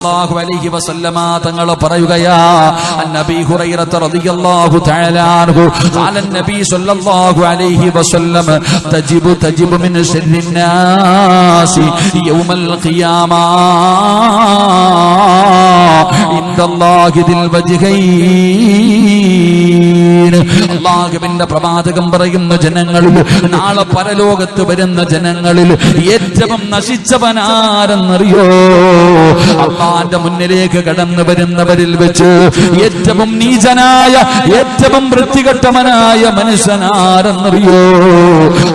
സല്ലല്ലാഹു അലൈഹി വസല്ലമ തങ്ങൾ പറയുകയാ നബി ഹുറൈറ റളിയല്ലാഹു തആല അൻഹു ഖാല നബി സല്ലല്ലാഹു അലൈഹി വസല്ലം തജിബു മിൻ ശർരിൻ നാസി യൗമൽ ഖിയാമ ഇൻദല്ലാഹി ദിൽ വജ്ഹൈൻ. അല്ലാഹുവിന്റെ പ്രവാചകം പറയുന്ന ജനങ്ങളിൽ നാളെ പരലോകത്ത് വരുന്ന ജനങ്ങളിൽ ഏറ്റവും നശിച്ചവനാരെന്നറിയോ? അള്ളാന്റെ മുന്നിലേക്ക് കടന്നു വരുന്നവരിൽ വെച്ച് ഏറ്റവും നീചനായ ഏറ്റവും വൃത്തികെട്ടവനായ മനുഷ്യനാരെന്നറിയോ?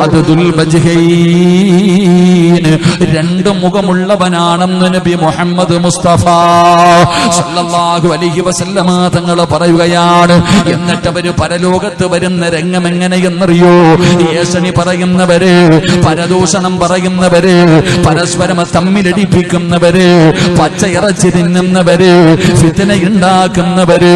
അത് ദുൽ വജ്ഹൈൻ, രണ്ട് മുഖമുള്ളവനാണെന്ന് നബി മുഹമ്മദ് മുസ്തഫ സല്ലല്ലാഹു അലൈഹി വസല്ലമ തങ്ങൾ പറയുകയാണ്. എന്നിട്ട് അവര് പരലോകത്ത് വരുന്ന രംഗം എങ്ങനെയെന്നറിയോ? ഏഷണി പറയുന്നവര്, പരദൂഷണം പറയുന്നവര്, പരസ്പരം തമ്മിലടിപ്പിക്കുന്നവര്, പച്ചയിറച്ചി തിന്നുന്നവര്, ഫിത്നയുണ്ടാക്കുന്നവര്.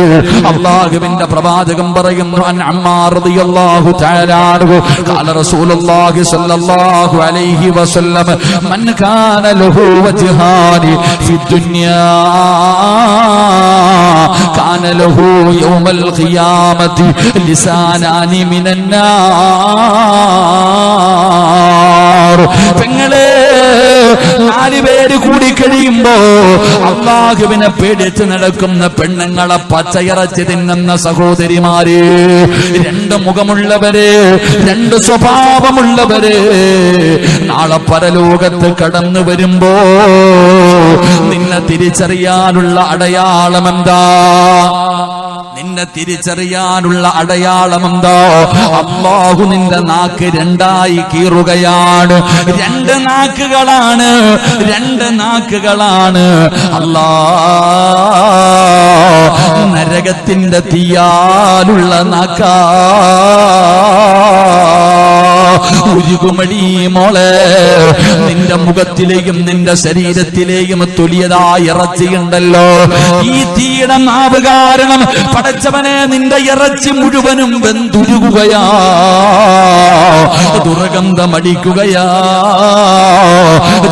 അല്ലാഹുവിന്റെ പ്രവാചകം പറയുന്നു, അൻ അമ്മാർ റളിയല്ലാഹു തആല അൻഹു ഖാല റസൂലുള്ളാഹി സ്വല്ലല്ലാഹു അലൈഹി വസല്ലം മൻ കാന ലഹു വജ്ഹാനി ഫിദ്ദുനിയാ കാന ലഹു യൗമൽ ഖിയാമത്തി ലിസാനാനി മിനൻ നാർ. പെങ്ങളെ, നാലുപേര് കൂടി കഴിയുമ്പോ അല്ലാഹുവിനെ പേടിച്ച് നടക്കുന്ന പെണ്ണുങ്ങളെ, പച്ചയിറച്ചി തിന്നുന്ന സഹോദരിമാര്, രണ്ട് മുഖമുള്ളവര്, രണ്ട് സ്വഭാവമുള്ളവര് നാളെ പരലോകത്ത് കടന്നു വരുമ്പോ നിന്നെ തിരിച്ചറിയാനുള്ള അടയാളം എന്താ? നിന്നെ തിരിച്ചറിയാനുള്ള അടയാളം എന്താ? അല്ലാഹു നിന്റെ നാക്ക് രണ്ടായി കീറുകയാണ്. രണ്ട് നാക്കുകളാണ്, രണ്ട് നാക്കുകളാണ്. നരകത്തിന്റെ തീയാലുള്ള നാക്കാ. ഉരുകുമടി മോളെ, നിന്റെ മുഖത്തിലെയും നിന്റെ ശരീരത്തിലെയും തുല്യതായ ഇറച്ചിയുണ്ടല്ലോ. ഈ തീയുടെ നാവ് കാരണം പടച്ചവനെ നിന്റെ ഇറച്ചി മുഴുവനും വെന്തുരുകുകയാ, ദുർഗന്ധമടിക്കുകയാ,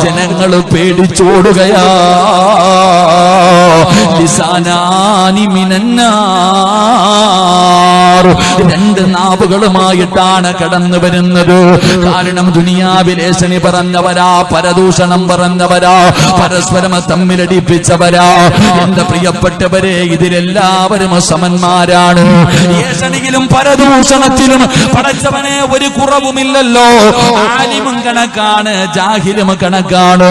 ജനങ്ങൾ പേടിച്ചോടുകയാ. ലിസാനാനി മിനന്നാർ, രണ്ട് നാവുകളുമായിട്ടാണ് കടന്നു വരുന്നത്. കാരണം ദുനിയാവിലേശനി പറഞ്ഞവരാ, പരദൂഷണം പറഞ്ഞവരാ, പരസ്പരം തമ്മിലടിപ്പിച്ചവരാ. എന്റെ പ്രിയപ്പെട്ടവരെ, ഇതിലെല്ലാവരും സമന്മാരാണ്. ഏഷണിയിലും പരദൂഷണത്തിലും പടച്ചവനെ ഒരു കുറവുമില്ലല്ലോ. ആലിമും കണക്കാണ്, ജാഹിലും കണക്കാണ്.